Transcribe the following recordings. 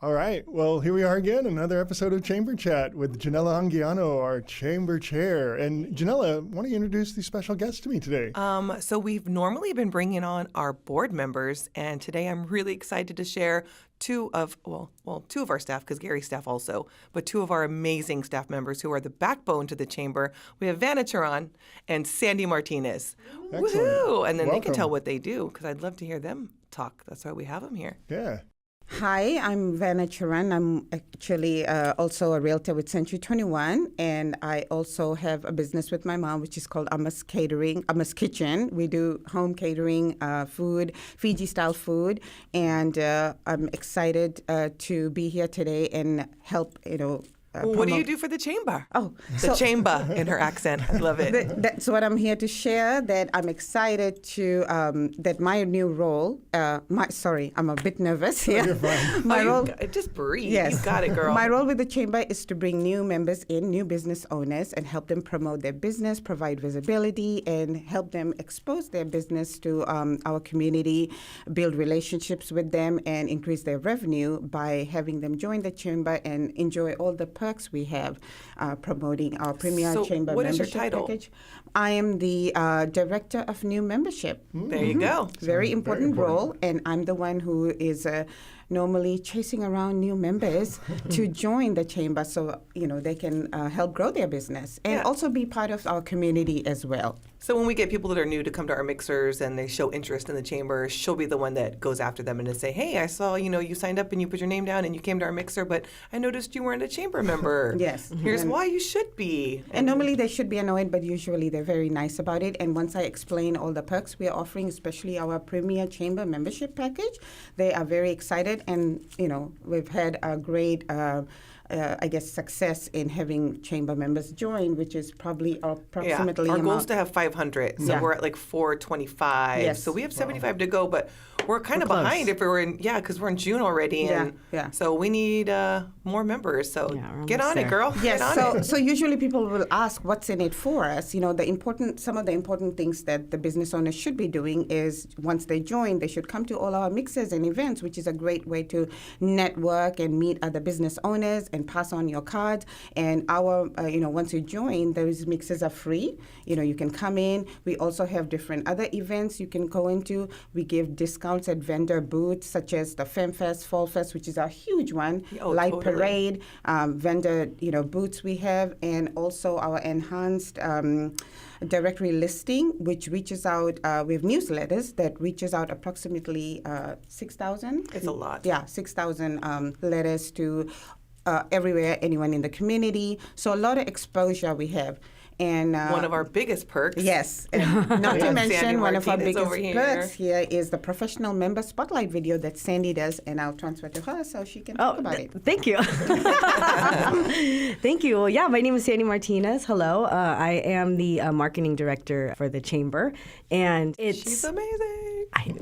All right. Well, here we are again, another episode of Chamber Chat with Janella Anguiano, our chamber chair. And Janella, why don't you introduce these special guests to me today? So we've normally been bringing on our board members, and today I'm really excited to share two of our staff, because Gary's staff also, but two of our amazing staff members who are the backbone to the chamber. We have Vanna Charan and Sandy Martinez. Excellent. Woohoo! And then they can Welcome. tell what they do, because I'd love to hear them talk. That's why we have them here. Yeah. Hi, I'm Vanna Charan. I'm actually also a realtor with Century 21, and I also have a business with my mom, which is called Amos Kitchen. We do home catering, food, Fiji-style food, and I'm excited to be here today and help, What do you do for the chamber? Oh, The chamber in her accent. I love it. That's what I'm here to share, that I'm excited to, that my new role, I'm a bit nervous here. You're fine. My role, Just breathe. yes. You got it, girl. My role with the chamber is to bring new members in, new business owners, and help them promote their business, provide visibility, and help them expose their business to our community, build relationships with them, and increase their revenue by having them join the chamber and enjoy all the perks we have promoting our premier chamber what is your membership title? package. I am the director of new membership. There you go. Very important role, and I'm the one who is normally chasing around new members to join the chamber so they can help grow their business and also be part of our community as well. So when we get people that are new to come to our mixers and they show interest in the chamber, she'll be the one that goes after them and to say, hey, I saw, you signed up and you put your name down and you came to our mixer, but I noticed you weren't a chamber member. Yes. Here's why you should be. And normally they should be annoyed, but usually they're very nice about it. And once I explain all the perks we are offering, especially our premier chamber membership package, they are very excited. And, we've had a great success in having chamber members join, which is probably approximately Our goal is to have 500, so we're at like 425. Yes. So we have 75 to go, but we're kind of close. behind if we were in, because we're in June already, and so we need more members. So get on it, girl. Yes. Get on it. So usually people will ask, what's in it for us? Some of the important things that the business owners should be doing is once they join, they should come to all our mixers and events, which is a great way to network and meet other business owners and pass on your cards. And once you join, those mixes are free. You can come in. We also have different other events you can go into. We give discounts at vendor booths such as the FemFest, Fall Fest, which is a huge one, Light Parade, vendor booths we have, and also our enhanced directory listing, which reaches out. We have newsletters that reaches out approximately 6,000. It's a lot. Yeah, 6,000 letters to everywhere, anyone in the community. So a lot of exposure we have. And one of our biggest perks. Yes, and not to mention Sandy one of our Martinez biggest over here. perks here is the professional member spotlight video that Sandy does, and I'll transfer to her so she can talk about it. Thank you. Thank you. Well, yeah, my name is Sandy Martinez. Hello. I am the marketing director for the chamber, and She's amazing.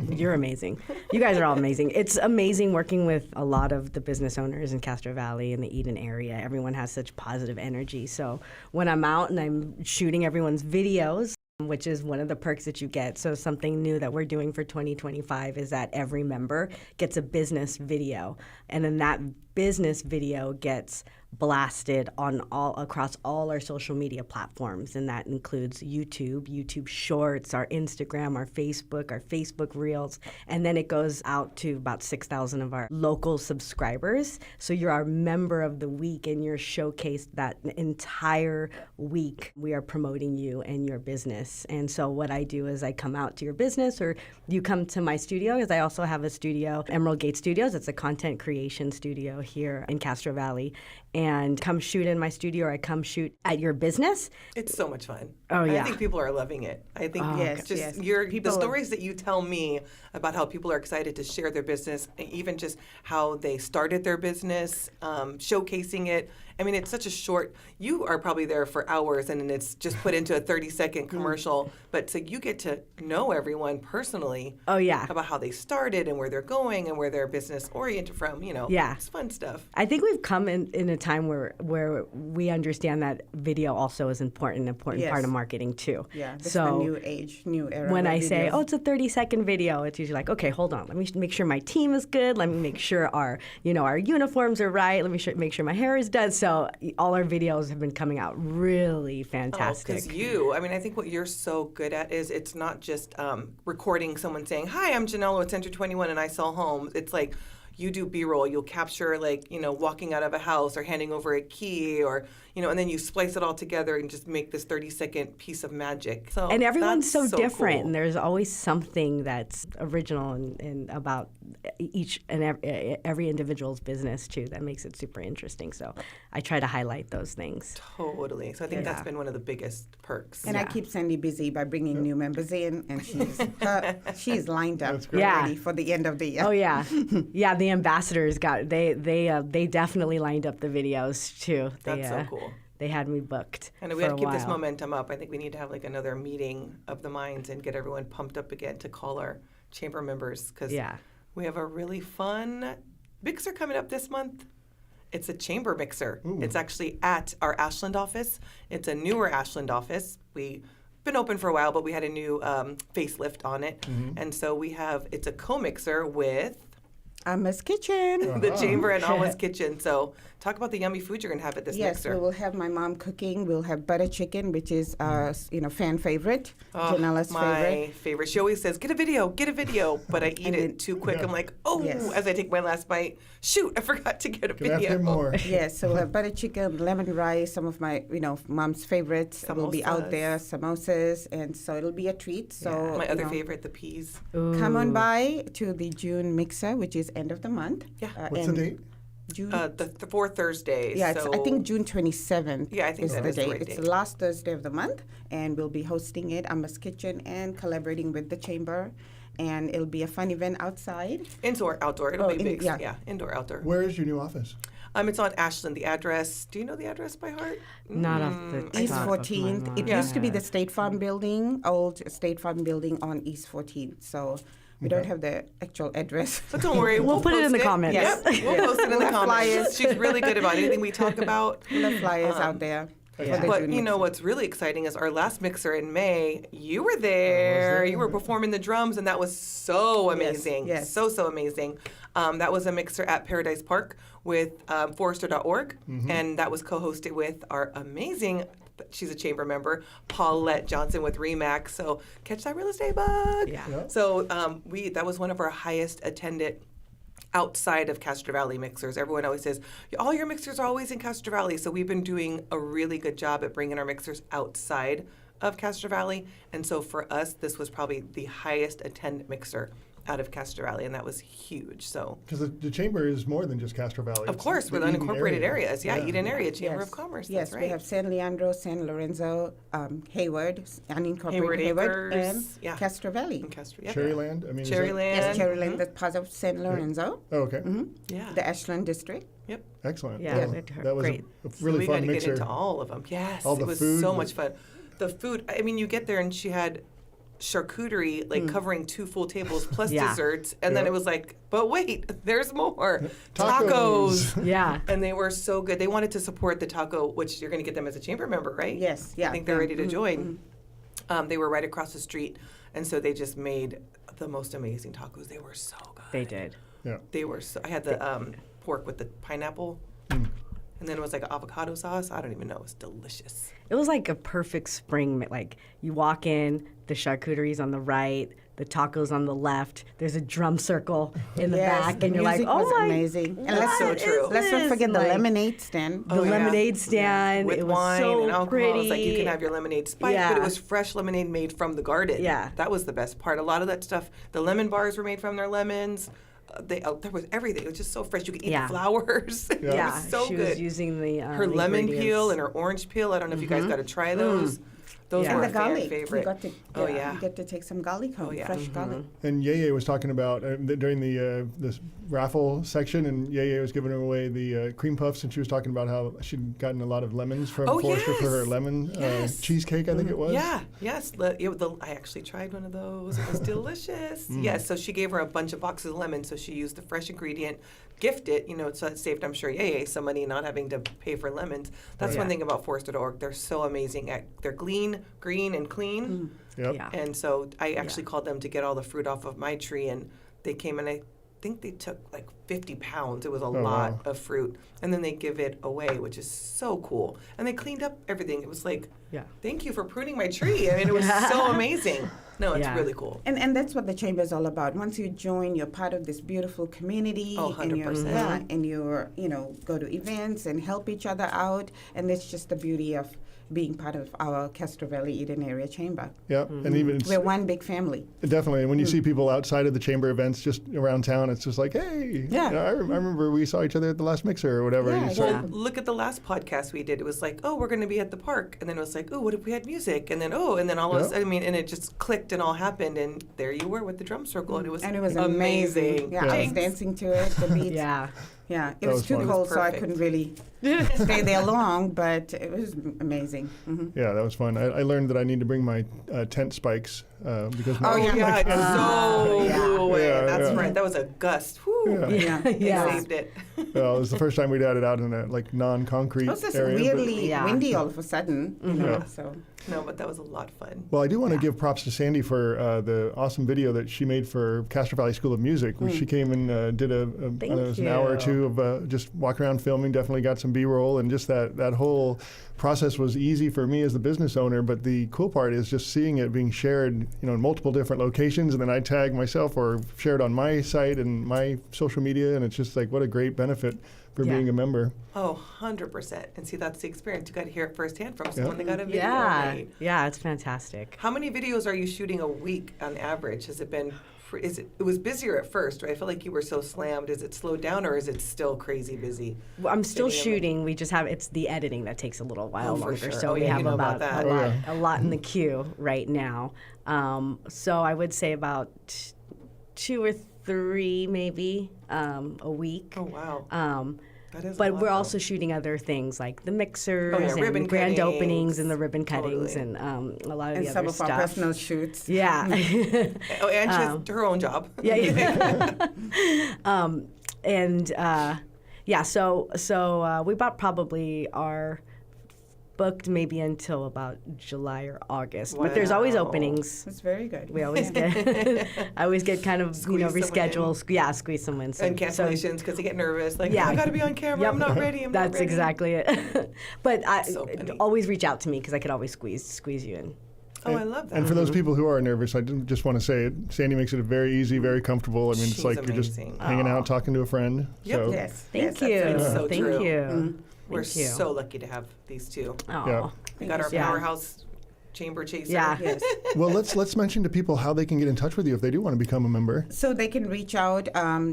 You're amazing. You guys are all amazing. It's amazing working with a lot of the business owners in Castro Valley and the Eden area. Everyone has such positive energy. So when I'm out and I'm shooting everyone's videos, which is one of the perks that you get. So something new that we're doing for 2025 is that every member gets a business video. And then that business video gets blasted on across all our social media platforms, and that includes YouTube Shorts, our Instagram, our Facebook Reels, and then it goes out to about 6,000 of our local subscribers. So you're our member of the week, and you're showcased that entire week. We are promoting you and your business. And so what I do is I come out to your business, or you come to my studio, because I also have a studio, Emerald Gate Studios. It's a content creation studio here in Castro Valley. And come shoot in my studio, or I come shoot at your business. It's so much fun. Oh, yeah. I think people are loving it. I think Yes. the stories that you tell me about how people are excited to share their business, even just how they started their business, showcasing it, I mean, it's such a short, you are probably there for hours and then it's just put into a 30-second commercial, but so you get to know everyone personally. Oh, yeah. About how they started and where they're going and where they're business oriented from, you know. Yeah. It's fun stuff. I think we've come in a time where we understand that video also is important Yes. part of marketing too. Yeah, this is so the new age, new era. when of I say, video. oh, it's a 30-second video, it's usually like, okay, hold on. Let me make sure my team is good. Let me make sure our uniforms are right. Let me make sure my hair is done. So all our videos have been coming out really fantastic. Because I think what you're so good at is it's not just recording someone saying, hi, I'm Janella, it's Enter 21 and I sell homes. It's like you do B-roll. You'll capture walking out of a house or handing over a key or, and then you splice it all together and just make this 30-second piece of magic. So and everyone's so that's different, cool. and there's always something that's original and about each and every individual's business too that makes it super interesting. So I try to highlight those things. Totally. So I think that's been one of the biggest perks. And I keep Sandy busy by bringing new members in, and she's lined up Yeah. ready for the end of the year. Oh yeah, yeah. The ambassadors they definitely lined up the videos too. That's so cool. They had me booked. And we for got to a keep this while. momentum up. I think we need to have another meeting of the minds and get everyone pumped up again to call our chamber members because we have a really fun mixer coming up this month. It's a chamber mixer. Ooh. It's actually at our Ashland office. It's a newer Ashland office. We've been open for a while, but we had a new facelift on it. Mm-hmm. And so it's a co-mixer with Alma's Kitchen. the chamber and Alma's Kitchen. So talk about the yummy food you're going to have at this Yes, mixer. we will have my mom cooking. We'll have butter chicken, which is fan favorite, Janella's my favorite. She always says, get a video. But I eat it too quick. Yeah. I'm like, Yes. as I take my last bite, shoot, I forgot to get a Can I video. have more? Yes, so we'll have butter chicken, lemon rice, some of my, mom's favorites will be out Samosas. there, samosas, and so it'll be a treat. So My other favorite, the peas. come on by to the June mixer, which is end of the month. Yeah. What's the date? June. The 4 Thursdays. Yeah, it's, so I think June 27th Yeah, I think is that the is the date. right It's date. the last Thursday of the month, and we'll be hosting it, Alma's Kitchen, and collaborating with the chamber. And it'll be a fun event outside. Indoor, outdoor. It'll be big. yeah. Indoor, outdoor. Where is your new office? It's on Ashland. The address. Do you know the address by heart? Not off the East top of my 14th. It mind. used to be the State Farm building, old State Farm building on East 14th. So we don't have the actual address. But don't worry. We'll put it in the post comments. Yep, we'll post it in the We'll have comments. flyers. She's really good about anything we talk about. The flyers out there. For the But June you know mixer. what's really exciting is our last mixer in May. You were there. You were performing the drums, and that was so amazing. yes. So amazing. That was a mixer at Paradise Park with Forrester.org, and that was co-hosted with our amazing. She's a chamber member, Paulette Johnson with Remax. So catch that real estate bug. Yeah. So that was one of our highest attended outside of Castro Valley mixers. Everyone always says, all your mixers are always in Castro Valley. So we've been doing a really good job at bringing our mixers outside of Castro Valley. And so for us, this was probably the highest attended mixer out of Castro Valley, and that was huge. So, Because the chamber is more than just Castro Valley. of It's course, the we're Eden unincorporated area. areas. Yeah, Eden Area Chamber of Yes. Commerce. Yes, That's right. we have San Leandro, San Lorenzo, Hayward, unincorporated Hayward, and yeah. Castro Valley. And Castro, yeah. Cherryland? I mean, is that- Cherryland. Yes, Cherryland, that's part of San Lorenzo, Oh, okay. Yeah. the Ashland district. Yep. Excellent. Yeah, Well, they're that was great. a So really we fun got to mixer. get into all of them. Yes, All the it was food so was- much fun. The food, I mean, you get there and she had charcuterie covering 2 full tables plus Yeah. desserts, and then Yeah. it was like, but wait, there's more. Tacos. Yeah. And they were so good. They wanted to support the taco, which you're going to get them as a chamber member, right? Yes, yeah. I think they're ready to join. They were right across the street, and so they just made the most amazing tacos. They were so good. They did. Yeah. They were so. I had the pork with the pineapple, and then it was like an avocado sauce. I don't even know. It was delicious. It was like a perfect spring. Like you walk in, the charcuterie's on the right, the tacos on the left. There's a drum circle in the Yes, back, the and you're like, music oh was my, amazing. And That's so true. Let's not forget the Like, lemonade stand. The Oh, yeah. lemonade stand. With it was wine so and alcohol. pretty. It's like you can have your lemonade spiked, but it Yeah. was fresh lemonade made from the garden. Yeah. That was the best part. A lot of that stuff, the lemon bars were made from their lemons. There was everything. It was just so fresh. You could eat Yeah. the flowers. It Yeah. Yeah, was so she good. was using the Her lemon ingredients. peel and her orange peel. I don't know if you guys got to try those. Those Yeah. were And the a fan garlic. favorite. You got to, Oh, yeah. You get to take some garlic home, fresh garlic. And Yeye was talking about during the this raffle section, and Yeye was giving away the cream puffs, and she was talking about how she'd gotten a lot of lemons from Oh, Forrester for her yes. lemon Yes. cheesecake, I think it was. Yeah, yes. I actually tried one of those. It was delicious. Yes, so she gave her a bunch of boxes of lemons, so she used the fresh ingredient, gift it, so it saved, I'm sure, some money not having to pay for lemons. That's one thing about Forrester.org. They're so amazing. They're clean, green, and clean. Yep. Yeah. And so I actually called them to get all the fruit off of my tree, and they came and I think they took like 50 pounds. It was a lot wow. of fruit. And then they give it away, which is so cool. And they cleaned up everything. It was like, Yeah. thank you for pruning my tree. I mean, it was so amazing. No, it's Yeah. really cool. And that's what the chamber is all about. Once you join, you're part of this beautiful community. Oh, And 100%. and you're, go to events and help each other out. And that's just the beauty of being part of our Castro Valley Eden Area Chamber. Yep. And even it's, We're one big family. definitely, when you see people outside of the chamber events just around town, it's just like, hey, Yeah. I remember we saw each other at the last mixer or whatever. Yeah, And you start- yeah. Look at the last podcast we did. It was like, oh, we're going to be at the park. And then it was like, oh, what if we had music? And then, all of a sudden, and it just clicked and all happened. And there you were with the drum circle. And it was amazing. Yeah, I was Thanks. dancing to it, the beats. Yeah. Yeah, That it was was too fun. cold, It was so I perfect. couldn't really stay there long, but it was amazing. Yeah, that was fun. I learned that I need to bring my tent spikes because my, Oh, yeah. Yeah, it so Yeah. blew away. Yeah, That's yeah. right. That was a gust. Whew. Yeah. Yeah. They Yeah. saved it. well, it was the first time we'd had it out in a non-concrete It was just area. but- weirdly Yeah. windy all of a sudden, Yeah. so. No, but that was a lot of fun. Well, I do want to give props to Sandy for the awesome video that she made for Castro Valley School of Music. Where She came and did I don't know, it was an hour or you. two of just walking around filming. Definitely got some B-roll, and just that whole process was easy for me as the business owner. But the cool part is just seeing it being shared, in multiple different locations, and then I tag myself or share it on my site and my social media, and it's just like what a great benefit for Yeah. being a member. Oh, 100%. And see, that's the experience. You got to hear it firsthand from someone that got a video Yeah. made. Yeah, it's fantastic. How many videos are you shooting a week on average? Has it been? It was busier at first, right? I feel like you were so slammed. Is it slowed down, or is it still crazy busy? Well, I'm still Fitting in with- shooting. We just have it's the editing that takes a little while Oh, for longer. sure. So Oh, we yeah, you have know about about that. a lot in the queue right now. So I would say about 2 or 3 maybe a week. Oh, wow. That is a But lot, we're though. also shooing other things like the mixers ribbon and grand cuttings. openings and the ribbon cuttings Totally. and a lot of And the some other of our stuff. personal shoots. Yeah. Oh, and she has her own job. Yeah. And so we about probably are booked maybe until about July or August. But there's always Wow. openings. That's very good. We always get I always get kind of Squeeze someone in. reschedule. Yeah, squeeze someone. And cancellations because they get nervous. Like, Yeah. I got to be on camera. Yep. I'm not ready. I'm That's not ready. exactly it. But So funny. always reach out to me because I could always squeeze you in. Oh, I love that. And for those people who are nervous, I just want to say it. Sandy makes it very easy, very comfortable. I mean, it's She's like you're just amazing. hanging out, talking to a friend. Yep. So, Yes. Thank yes, you. absolutely. It's so Thank true. you. We're Thank you. so lucky to have these two. Aw. Yeah. We got our Yeah. powerhouse chamber chaser. Yeah. Yes. Well, let's mention to people how they can get in touch with you if they do want to become a member. So they can reach out,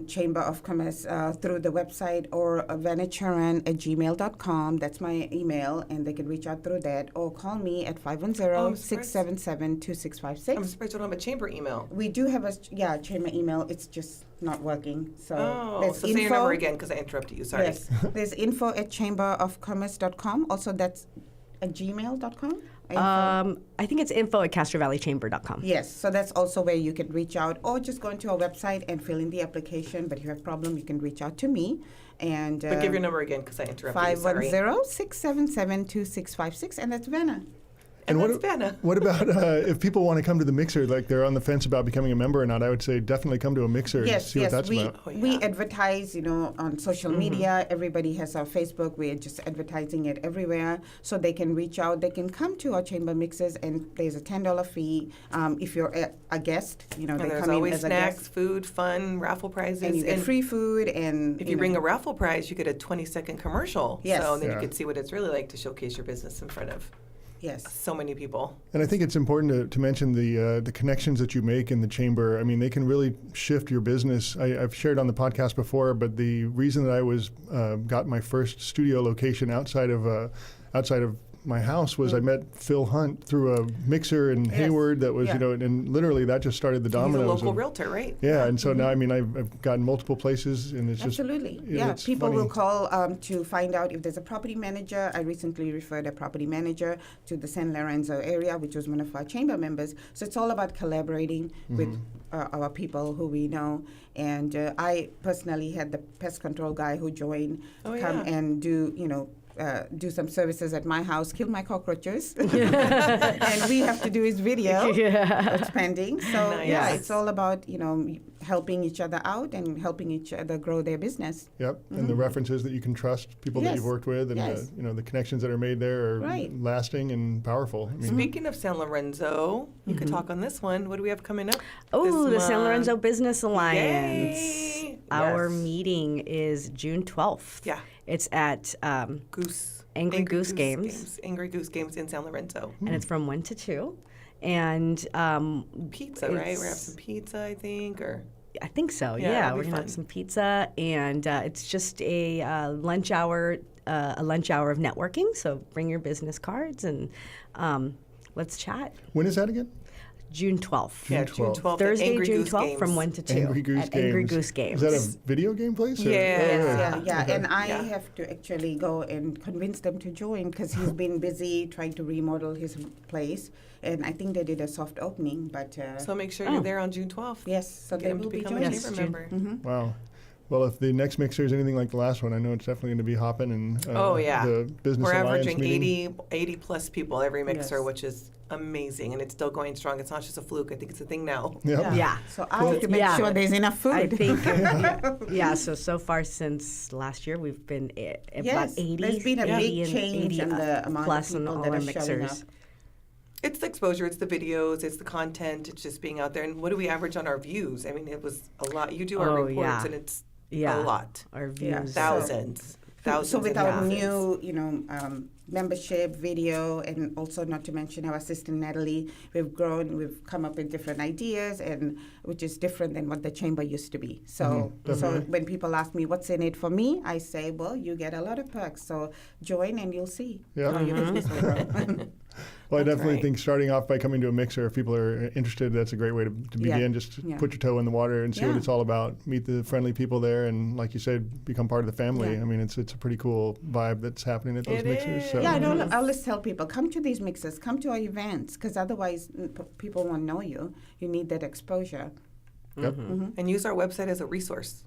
Chamber of Commerce, through the website or vanacharan@gmail.com. That's my email, and they can reach out through that or call me at 510-677-2656. I'm surprised you don't have a chamber email. We do have a chamber email. It's just not working. So Oh, there's so say your number again because I interrupted you. Sorry. Yes, there's info@chamberofcommerce.com. Also, that's at gmail.com. I think it's info@castrovalleychamber.com. Yes, so that's also where you can reach out or just go into our website and fill in the application. But if you have a problem, you can reach out to me. And But give your number again because I interrupted you. Sorry. 510-677-2656, and that's Vanna. And what that's Vanna. What about if people want to come to the mixer, like they're on the fence about becoming a member or not? I would say definitely come to a mixer and Yes, see what that's we, about. Oh, yeah. we advertise, on social media. Everybody has our Facebook. We're just advertising it everywhere, so they can reach out. They can come to our chamber mixes, and there's a $10 fee if you're a guest. And they there's come in always as a snacks, guest, food, fun, raffle prizes. and you get free food. And If you bring a raffle prize, you get a 20-second commercial. Yes. So then Yeah. you can see what it's really like to showcase your business in front of yes. so many people. And I think it's important to mention the connections that you make in the chamber. I mean, they can really shift your business. I've shared on the podcast before, but the reason that I got my first studio location outside of my house was I met Phil Hunt through a mixer in Hayward that was, Yeah. you know, and literally that just started the He's a dominoes. local of- realtor, right? Yeah, and so now, I mean, I've gotten multiple places, and it's just Absolutely. yeah, Yeah. it's People funny. will call to find out if there's a property manager. I recently referred a property manager to the San Lorenzo area, which was one of our chamber members. So it's all about collaborating with our people who we know. And I personally had the pest control guy who joined come and do, you know, do some services at my house, kill my cockroaches. And we have to do his video. It's pending. So Nice. yeah, it's all about, you know, helping each other out and helping each other grow their business. Yep, and the references that you can trust, people that Yes. you've worked with, and Yes. you know, the connections that are made there are Right. lasting and powerful. I mean, Speaking of San Lorenzo, you could talk on this one. What do we have coming up? Oh, this the San month? Lorenzo Business Alliance. Yay! Our Yes. meeting is June 12th. Yeah. It's at, Goose. Angry Goose Games. Angry Goose Games in San Lorenzo. and it's from 1 to 2. And Pizza, right? We're gonna have it's- some pizza, I think, or I think so. Yeah, Yeah, that'd we're be gonna fun. have some pizza, and it's just a lunch hour. A lunch hour of networking. So bring your business cards and let's chat. when is that again? June 12th. yeah, June June 12th. 12th. at Thursday, Angry June Goose 12th Games. from 1 to 2 Angry Goose at Games. Angry Goose Games. Is that a video game place? or- Yes. Yeah. And I Yeah. have to actually go and convince them to join because he's been busy trying to remodel his place. And I think they did a soft opening, but So make sure you're there on June 12th. yes, so Get they them will to be become a joining. Yes, chamber June. member. Wow. Well, if the next mixer is anything like the last one, I know it's definitely going to be hopping. And Oh, yeah. the business We're alliance averaging meeting. 80 plus people every mixer, Yes. which is amazing, and it's still going strong. It's not just a fluke. I think it's a thing now. Yep. Yeah. So I have to make Yeah. sure there's enough food. I think, yeah. So far since last year, we've been about Yes, 80. there's been a big 80 and change 80 in the amount of plus in people all that our are showing mixers. up. It's the exposure, it's the videos, it's the content, it's just being out there. And what do we average on our views? I mean, it was a lot. You do our Oh, reports, yeah. and it's Yeah. a lot. Our Yeah. views. Thousands. Thousands So with and our thousands. new, membership video, and also not to mention our assistant Natalie, we've grown. We've come up with different ideas, and which is different than what the chamber used to be. So, so when people ask me what's in it for me, I say, well, you get a lot of perks. So join, and you'll see Yeah. how your business will grow. Well, I That's definitely right. think starting off by coming to a mixer, if people are interested, that's a great way to Yeah. begin. Just Yeah. put your toe in the water and see what Yeah. it's all about. Meet the friendly people there, and like you said, become part of the family. Yeah. I mean, it's a pretty cool vibe that's happening at those It mixers. is. So. Yeah, I always tell people, come to these mixes, come to our events, because otherwise people won't know you. You need that exposure. Yep. And use our website as a resource.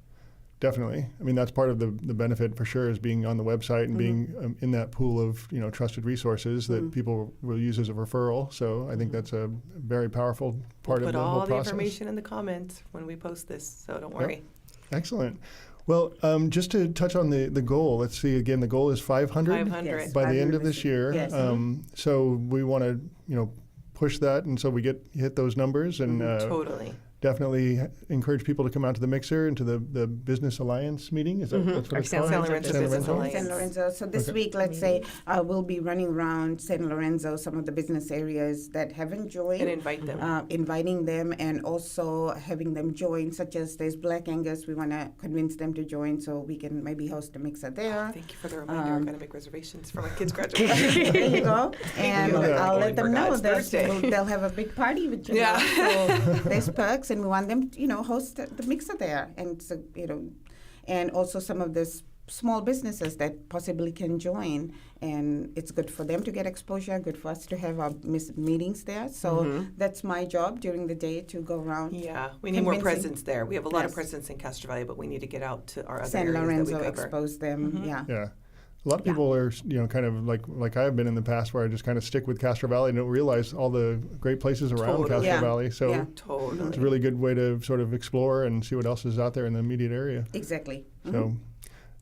Definitely. I mean, that's part of the benefit for sure is being on the website and being in that pool of, trusted resources that people will use as a referral. So I think that's a very powerful part We'll of put the whole all the process. information in the comments when we post this, so don't worry. Excellent. Well, just to touch on the goal, let's see again, the goal is 500 500. Yes. by the end of 500 this year. Yes. So we want to, push that, and so we hit those numbers, and Totally. definitely encourage people to come out to the mixer and to the Business Alliance meeting. Is that that's what Our it's San called? San Lorenzo Business Lorenzo? Alliance. San Lorenzo. So this Okay. week, let's say, we'll be running around San Lorenzo, some of the business areas that haven't joined. And invite them. Inviting them and also having them join, such as there's Black Angus. We want to convince them to join so we can maybe host a mixer there. Thank you for the reminder. I'm going to make reservations for my kids' graduation. There you go. And you. I'll Yeah. let them know Forgot that it's Thursday. they'll have a big party with Janelle. Yeah. So there's perks, and we want them to, host the mixer there. And, so, and also some of the small businesses that possibly can join. And it's good for them to get exposure, good for us to have our meetings there. So that's my job during the day to go around. Yeah, we need more Convincing. presence there. We have a lot of Yes. presence in Castro Valley, but we need to get out to our other San areas Lorenzo, that we cover. expose them. Yeah. Yeah. A lot of people are, kind of like I have been in the past, where I just kind of stick with Castro Valley and don't realize all the great places around Totally. Castro Yeah. Valley. So Yeah. Totally. it's a really good way to sort of explore and see what else is out there in the immediate area. Exactly. So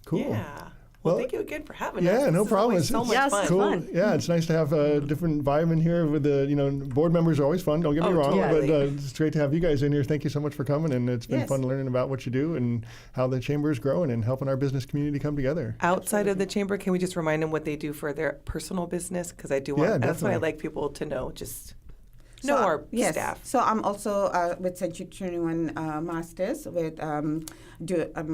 cool. Yeah. Well, Well, thank you again for having us. Yeah, This no is problem. always It's so much Yes, fun. Cool. fun. Yeah, it's nice to have a different vibe in here with the, board members are always fun. Don't get me Oh, wrong, totally. but it's great to have you guys in here. Thank you so much for coming, and it's been Yes. fun learning about what you do and how the chamber is growing and helping our business community come together. Outside of the chamber, can we just remind them what they do for their personal business? Because I do want, Yeah, that's what I definitely. like people to know. Just know So, our yes. staff. So I'm also with Century 21 Masters with I'm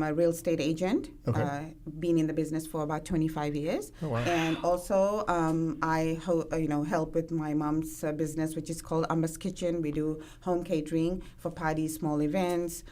a real estate agent. Okay. Been in the business for about 25 years. Oh, wow. And also I help with my mom's business, which is called Amber's Kitchen. We do home catering for parties, small events,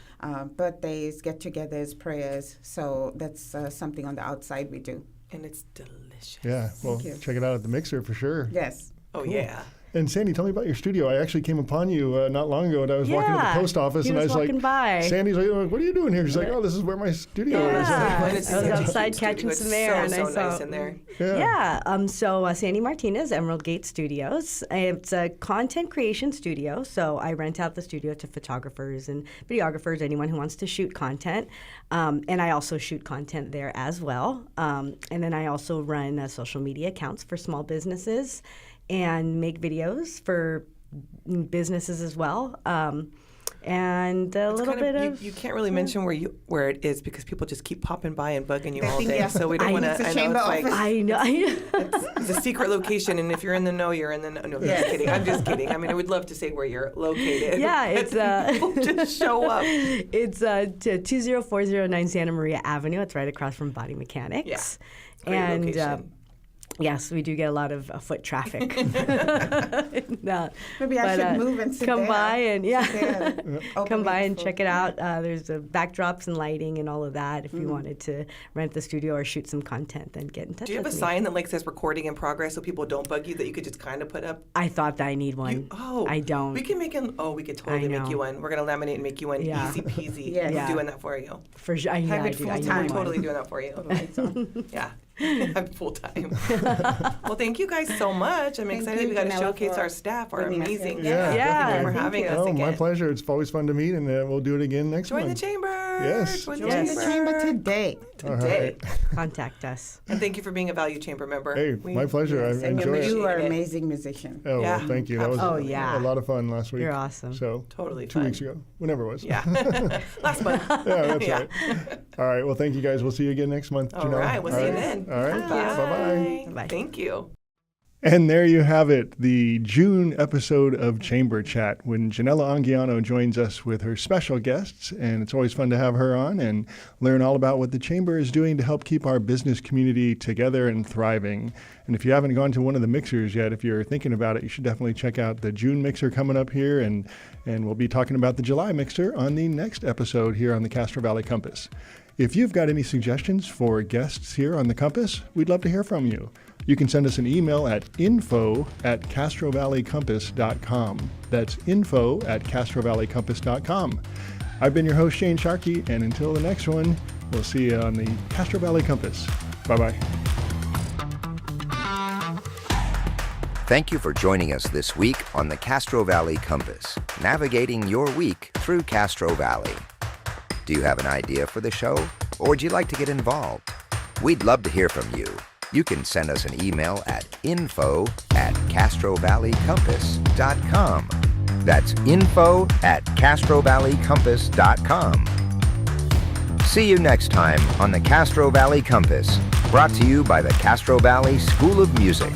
birthdays, get-togethers, prayers. So that's something on the outside we do. And it's delicious. Yeah, well, you. check it out at the Mixer for sure. Yes. Oh, yeah. And Sandy, tell me about your studio. I actually came upon you not long ago, and I was walking to the Yeah, post office, he and I was was like, walking by. Sandy's like, "What are you doing here?" She's like, "Oh, this is where my studio is." Yeah. But it's I was such a outside cute catching studio. some air, It's and so I nice saw. in there. Yeah. So Sandy Martinez, Emerald Gate Studios. It's a content creation studio. So I rent out the studio to photographers and videographers, anyone who wants to shoot content. And I also shoot content there as well. And then I also run social media accounts for small businesses and make videos for businesses as well. And a It's little kind bit of, of you can't really mention where it is because people just keep popping by and bugging you They all think, day. yeah, So we don't want to. it's a I know chamber it's like office. I know. it's a secret location, and if you're in the know, you're in the know. No, I'm just kidding. I'm just kidding. I mean, I would love to say where you're located. Yeah, it's people just show up. It's 20409 Santa Maria Avenue. It's right across from Body Mechanics. Yeah. Great And location. yes, we do get a lot of foot traffic. No, Maybe I should move and sit come there. by and Open come by it and for- check it out. There's backdrops and lighting and all of that. If you wanted to rent the studio or shoot some content, then get in touch Do you have a with me. sign that like says recording in progress so people don't bug you that you could just kind of put up? I thought that I need one. I don't. We can make an. Oh, we could totally make you know. one. We're gonna laminate and make you one. Yeah. Easy peasy. Yeah. We're Yeah. doing that for you. For sure. I know. Have I it do. I full know time. We're one. totally doing that for you. Lights on. Yeah. I'm full time. Well, thank you guys so much. I'm Thank excited. you, We got to Janella, showcase for our staff, our bringing us in. amazing. Yeah. Yeah, Thank you for thank having you. us Oh, again. my pleasure. It's always fun to meet, and we'll do it again next Join the month. chamber. Yes. Join the Join chamber. the chamber today. All Today. right. Contact us. And thank you for being a Value Chamber member. Hey, my pleasure. Yes, I and enjoy you it. are an it. amazing musician. Oh, Yeah. well, thank you. That was Oh, yeah. a lot of fun last week. You're awesome. So Totally 2 fun. weeks ago, whenever it was. Yeah. Last month. Yeah, that's Yeah. right. All right. Well, thank you guys. We'll see you again next month. All Janelle. right. We'll see you then. All right. Bye-bye. Bye. Thank you. And there you have it, the June episode of Chamber Chat, when Janella Anguiano joins us with her special guests. And it's always fun to have her on and learn all about what the Chamber is doing to help keep our business community together and thriving. And if you haven't gone to one of the mixers yet, if you're thinking about it, you should definitely check out the June mixer coming up here. And we'll be talking about the July mixer on the next episode here on the Castro Valley Compass. If you've got any suggestions for guests here on the Compass, we'd love to hear from you. You can send us an email at info@castrovalleycompass.com. That's info@castrovalleycompass.com. I've been your host, Shane Sharkey, and until the next one, we'll see you on the Castro Valley Compass. Bye-bye. Thank you for joining us this week on the Castro Valley Compass, navigating your week through Castro Valley. Do you have an idea for the show, or would you like to get involved? We'd love to hear from you. You can send us an email at info@castrovalleycompass.com. That's info@castrovalleycompass.com. See you next time on the Castro Valley Compass, brought to you by the Castro Valley School of Music.